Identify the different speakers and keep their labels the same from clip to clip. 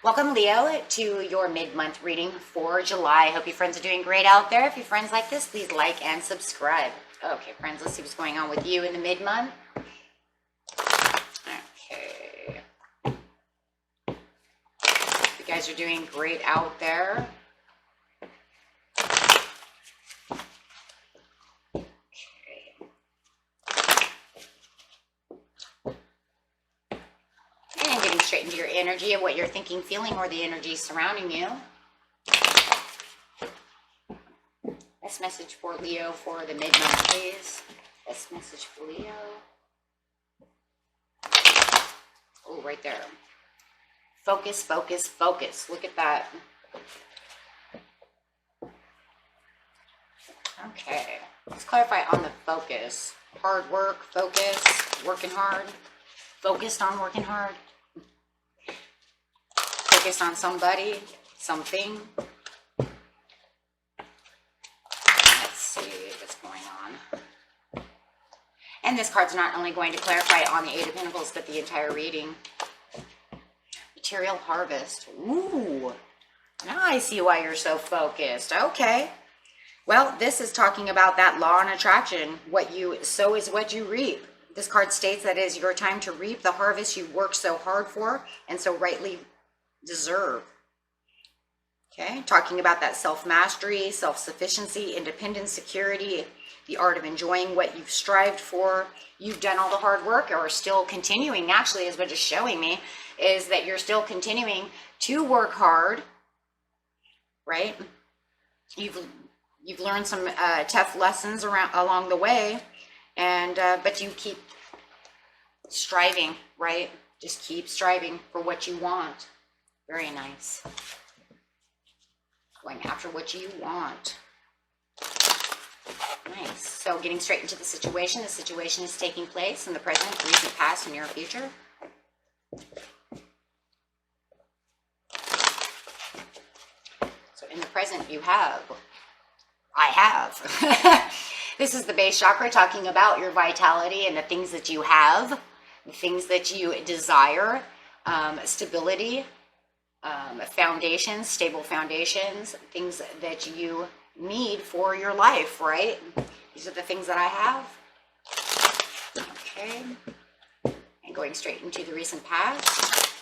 Speaker 1: Welcome, Leo, to your mid-month reading for July. I hope you friends are doing great out there. If your friends like this, please like and subscribe. Okay, friends, let's see what's going on with you in the mid-month. Okay. You guys are doing great out there. Straight into your energy of what you're thinking, feeling, or the energy surrounding you. Best message for Leo for the mid-month, please. Best message for Leo. Oh, right there. Focus, focus, focus. Look at that. Okay. Let's clarify on the focus. Hard work, focus, working hard. Focused on working hard. Focus on somebody, something. Let's see what's going on. And this card's not only going to clarify on the Eight of Pentacles, but the entire reading. Material harvest. Ooh. Now I see why you're so focused. Okay. Well, this is talking about that law and attraction. What you sow is what you reap. This card states that it is your time to reap the harvest you worked so hard for and so rightly deserve. Okay, talking about that self-mastery, self-sufficiency, independence, security, the art of enjoying what you've strived for. You've done all the hard work, or still continuing, actually, is what it's showing me, is that you're still continuing to work hard, right? You've learned some tough lessons along the way, and but you keep striving, right? Just keep striving for what you want. Very nice. Going after what you want. Nice. So getting straight into the situation. The situation is taking place in the present, recent, past, and near future. So in the present, I have. This is the base chakra, talking about your vitality and the things that you have, the things that you desire, stability, foundations, stable foundations, things that you need for your life, right? These are the things that I have. Okay. And going straight into the recent past.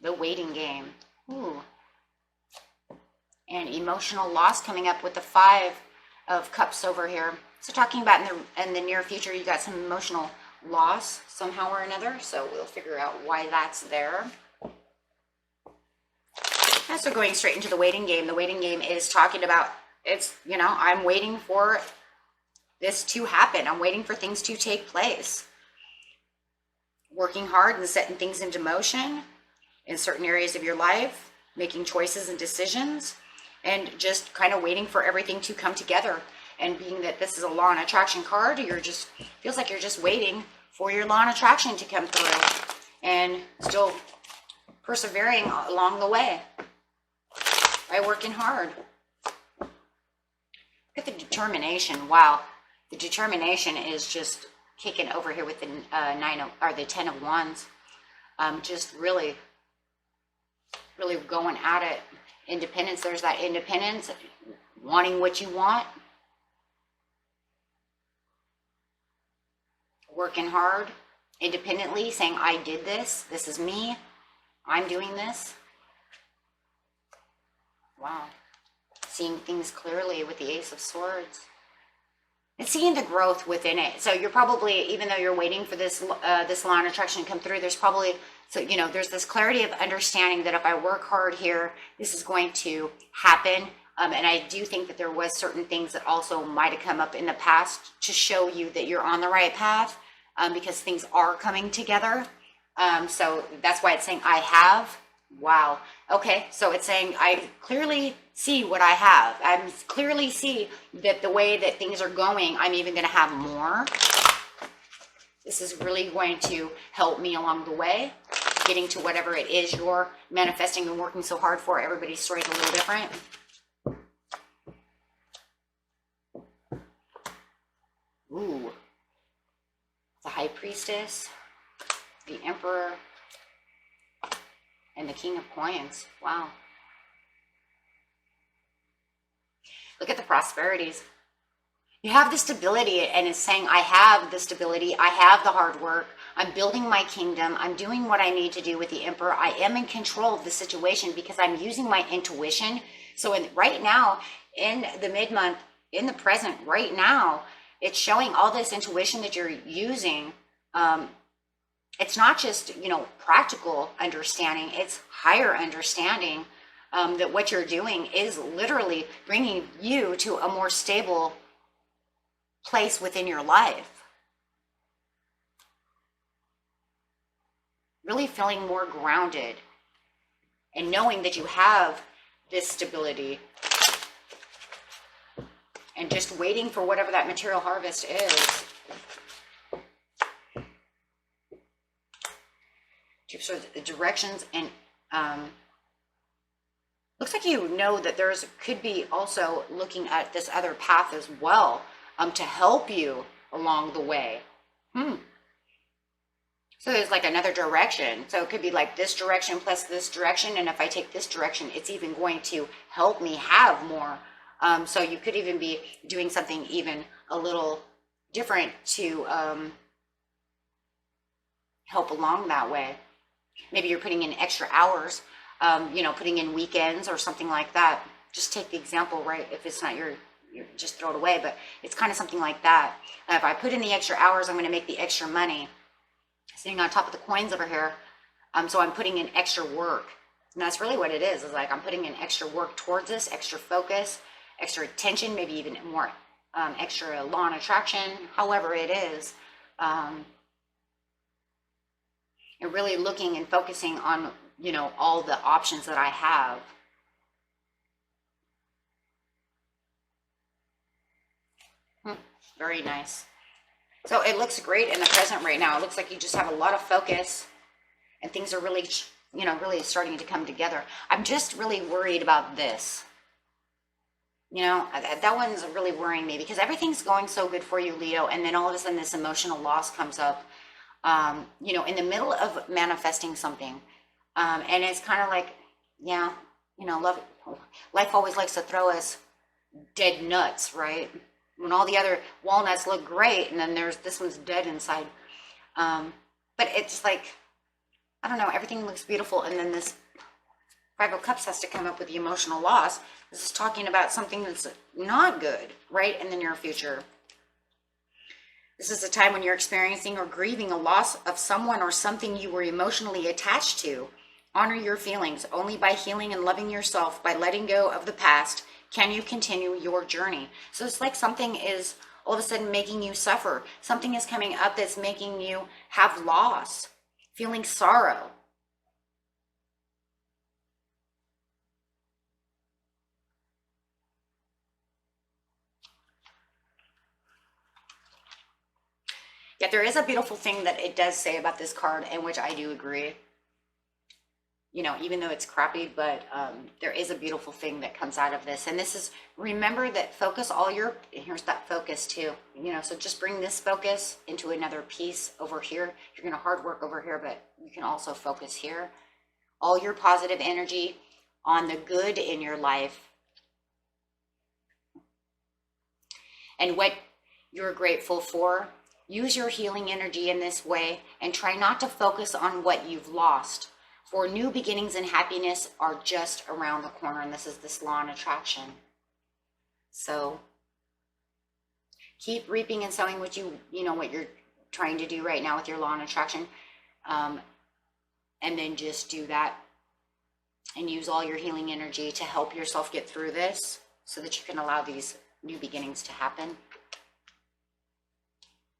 Speaker 1: The waiting game. Ooh. And emotional loss coming up with the Five of Cups over here. So talking about in the near future, you got some emotional loss somehow or another, so we'll figure out why that's there. So going straight into the waiting game. The waiting game is talking about, it's, you know, I'm waiting for this to happen. I'm waiting for things to take place. Working hard and setting things into motion in certain areas of your life, making choices and decisions, and just kind of waiting for everything to come together. And being that this is a law and attraction card, feels like you're just waiting for your law and attraction to come through, and still persevering along the way by working hard. Look at the determination. Wow, the determination is just kicking over here with the the 10 of Wands. Just really going at it. Independence. There's that independence, wanting what you want. Working hard, independently, saying, I did this. This is me. I'm doing this. Wow. Seeing things clearly with the Ace of Swords. And seeing the growth within it. So you're probably, even though you're waiting for this this law of attraction to come through, there's probably, so, you know, there's this clarity of understanding that if I work hard here, this is going to happen. And I do think that there was certain things that also might have come up in the past to show you that you're on the right path, because things are coming together. So that's why it's saying I have. Wow. Okay. So it's saying I clearly see what I have. I clearly see that the way that things are going, I'm even going to have more. This is really going to help me along the way, getting to whatever it is you're manifesting and working so hard for. Everybody's story is a little different. Ooh. The High Priestess, the Emperor, And the King of Coins. Wow. Look at the prosperities. You have the stability, and it's saying, I have the stability, I have the hard work, I'm building my kingdom, I'm doing what I need to do with the Emperor, I am in control of the situation because I'm using my intuition. So right now, in the mid-month, in the present, right now, it's showing all this intuition that you're using. It's not just, you know, practical understanding, it's higher understanding, that what you're doing is literally bringing you to a more stable place within your life. Really feeling more grounded and knowing that you have this stability and just waiting for whatever that material harvest is. So the directions, and looks like you know that there's could be also looking at this other path as well, to help you along the way. So there's like another direction. So it could be like this direction plus this direction, and if I take this direction, it's even going to help me have more. So you could even be doing something even a little different to help along that way. Maybe you're putting in extra hours, you know, putting in weekends or something like that. Just take the example, right? If it's not your, just throw it away, but it's kind of something like that. If I put in the extra hours, I'm going to make the extra money. Sitting on top of the coins over here, so I'm putting in extra work. And that's really what it is like I'm putting in extra work towards this, extra focus, extra attention, maybe even more extra law and attraction, however it is. And really looking and focusing on, you know, all the options that I have. Very nice. So it looks great in the present right now. It looks like you just have a lot of focus and things are really, you know, really starting to come together. I'm just really worried about this. You know, that one's really worrying me because everything's going so good for you, Leo. And then all of a sudden this emotional loss comes up, you know, in the middle of manifesting something. And it's kind of like, yeah, you know, life always likes to throw us dead nuts, right? When all the other walnuts look great, and then this one's dead inside. But it's like, I don't know, everything looks beautiful, and then this Five of Cups has to come up with the emotional loss. This is talking about something that's not good, right, in the near future. This is a time when you're experiencing or grieving a loss of someone or something you were emotionally attached to. Honor your feelings. Only by healing and loving yourself, by letting go of the past, can you continue your journey. So it's like something is all of a sudden making you suffer. Something is coming up that's making you have loss, feeling sorrow. Yet there is a beautiful thing that it does say about this card, in which I do agree. You know, even though it's crappy, but there is a beautiful thing that comes out of this. And this is, remember that focus all your, here's that focus too, you know, so just bring this focus into another piece over here. You're going to hard work over here, but you can also focus here. All your positive energy on the good in your life. And what you're grateful for. Use your healing energy in this way and try not to focus on what you've lost. For new beginnings and happiness are just around the corner, and this is this law and attraction. So keep reaping and sowing what you know what you're trying to do right now with your law and attraction, and then just do that and use all your healing energy to help yourself get through this, so that you can allow these new beginnings to happen.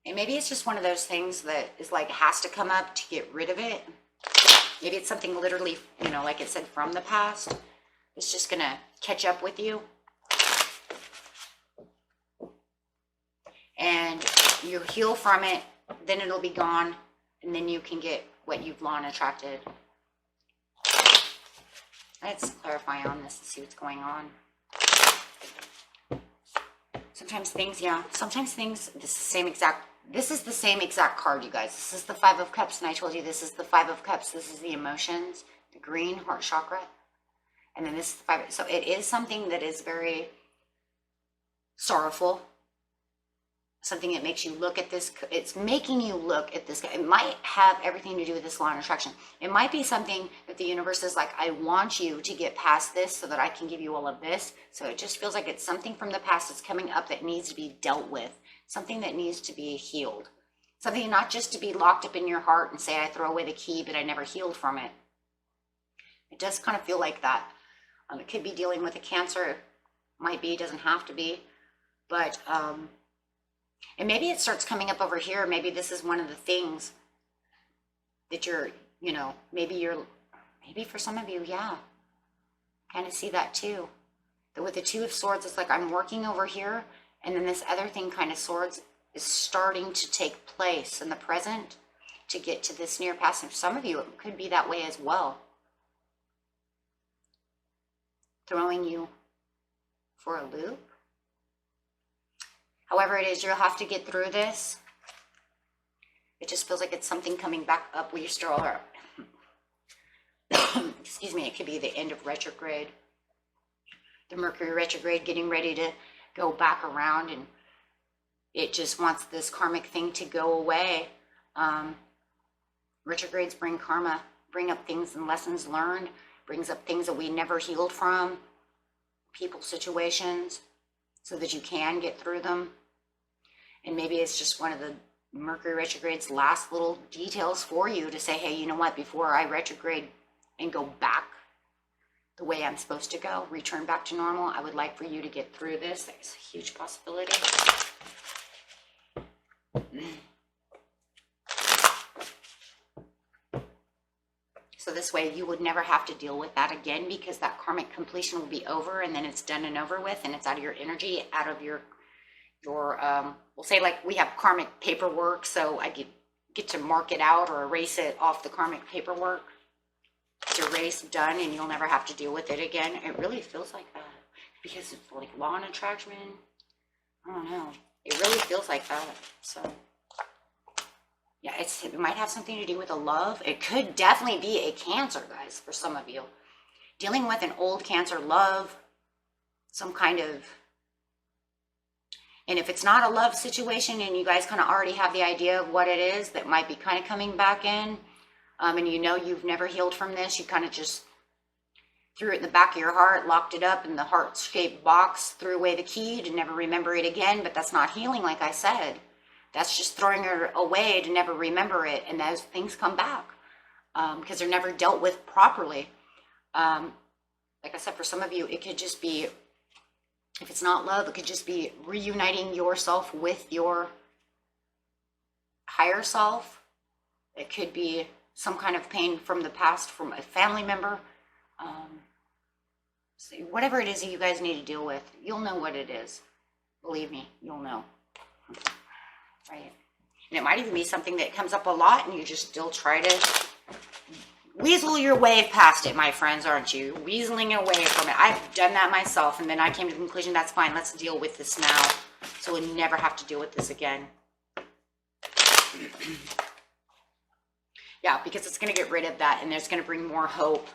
Speaker 1: And maybe it's just one of those things that is like has to come up to get rid of it. Maybe it's something literally, you know, like it said, from the past. It's just going to catch up with you. And you heal from it, then it'll be gone, and then you can get what you've law and attracted. Let's clarify on this and see what's going on. Sometimes things, yeah, sometimes things, this is the same exact card, you guys. This is the Five of Cups, and I told you this is the Five of Cups. This is the emotions, the green heart chakra. And then this is the 5. So it is something that is very sorrowful. Something that makes you look at this. It's making you look at this. It might have everything to do with this law of attraction. It might be something that the universe is like, I want you to get past this so that I can give you all of this. So it just feels like it's something from the past that's coming up that needs to be dealt with. Something that needs to be healed. Something not just to be locked up in your heart and say, I throw away the key, but I never healed from it. It does kind of feel like that. It could be dealing with a cancer. It might be, doesn't have to be. But, and maybe it starts coming up over here. Maybe this is one of the things that you're, you know, maybe for some of you, yeah, kind of see that too. That with the 2 of Swords, it's like I'm working over here, and then this other thing kind of Swords is starting to take place in the present to get to this near past. And for some of you, it could be that way as well. Throwing you for a loop. However it is, you'll have to get through this. It just feels like it's something coming back up where you still are. Excuse me, it could be the end of retrograde. The Mercury retrograde getting ready to go back around, and it just wants this karmic thing to go away. Retrogrades bring karma, bring up things and lessons learned, brings up things that we never healed from, people, situations, so that you can get through them. And maybe it's just one of the Mercury retrograde's last little details for you to say, hey, you know what, before I retrograde and go back the way I'm supposed to go, return back to normal, I would like for you to get through this. There's a huge possibility. So this way you would never have to deal with that again, because that karmic completion will be over, and then it's done and over with, and it's out of your energy, out of your we'll say, like, we have karmic paperwork, so I get to mark it out or erase it off the karmic paperwork. It's erased, done, and you'll never have to deal with it again. It really feels like that, because it's like law and attraction. I don't know. It really feels like that. So yeah, it might have something to do with a love. It could definitely be a Cancer, guys, for some of you. Dealing with an old Cancer love, some kind of, and if it's not a love situation and you guys kind of already have the idea of what it is that might be kind of coming back in, and you know you've never healed from this, you kind of just threw it in the back of your heart, locked it up in the heart-shaped box, threw away the key to never remember it again, but that's not healing, like I said. That's just throwing it away to never remember it, and those things come back because they're never dealt with properly. Like I said, for some of you, it could just be, if it's not love, it could just be reuniting yourself with your higher self. It could be some kind of pain from the past from a family member. So whatever it is that you guys need to deal with, you'll know what it is. Believe me, you'll know. Right? And it might even be something that comes up a lot and you just still try to weasel your way past it, my friends, aren't you? Weaseling away from it. I've done that myself, and then I came to the conclusion, that's fine, let's deal with this now, so we'll never have to deal with this again. Yeah, because it's going to get rid of that, and it's going to bring more hope.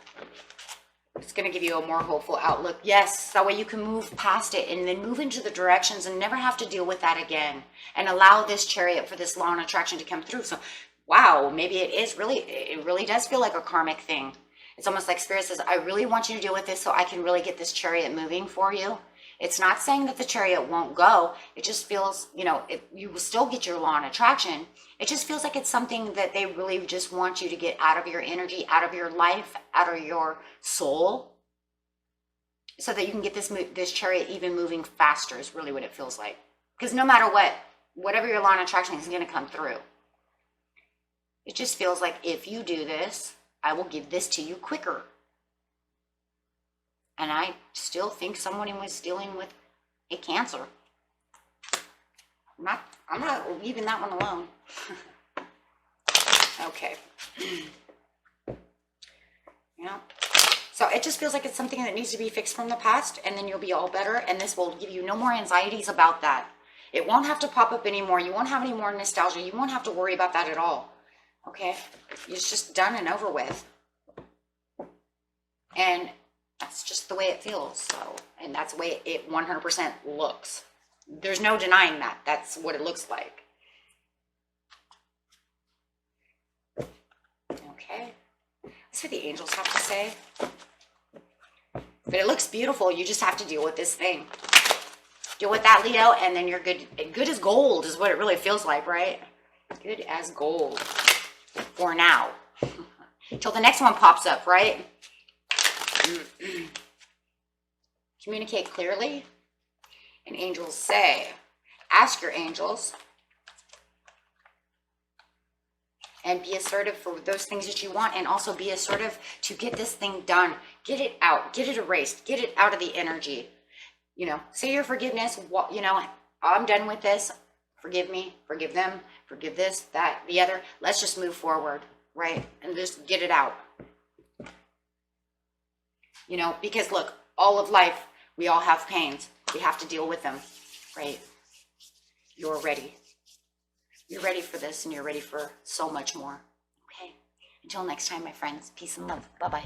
Speaker 1: It's going to give you a more hopeful outlook. Yes, that way you can move past it and then move into the directions and never have to deal with that again, and allow this Chariot for this law and attraction to come through. So wow, maybe it really does feel like a karmic thing. It's almost like Spirit says, I really want you to deal with this so I can really get this Chariot moving for you. It's not saying that the Chariot won't go. It just feels, you know, you will still get your law and attraction. It just feels like it's something that they really just want you to get out of your energy, out of your life, out of your soul, so that you can get this Chariot even moving faster is really what it feels like. Because no matter what, whatever your law and attraction is going to come through. It just feels like if you do this, I will give this to you quicker. And I still think someone was dealing with a Cancer. I'm not leaving that one alone. Okay. Yeah. So it just feels like it's something that needs to be fixed from the past, and then you'll be all better, and this will give you no more anxieties about that. It won't have to pop up anymore. You won't have any more nostalgia. You won't have to worry about that at all. Okay? It's just done and over with. And that's just the way it feels. So, and that's the way it 100% looks. There's no denying that. That's what it looks like. Okay. That's what the angels have to say. But it looks beautiful. You just have to deal with this thing. Deal with that, Leo, and then you're good. Good as gold is what it really feels like, right? Good as gold. For now. Till the next one pops up, right? Communicate clearly. And angels say, ask your angels. And be assertive for those things that you want. And also be assertive to get this thing done. Get it out. Get it erased. Get it out of the energy. You know, say your forgiveness. You know, I'm done with this. Forgive me. Forgive them. Forgive this, that, the other. Let's just move forward, right? And just get it out. You know, because look, all of life, we all have pains. We have to deal with them, right? You're ready. You're ready for this, and you're ready for so much more. Okay? Until next time, my friends. Peace and love. Bye-bye.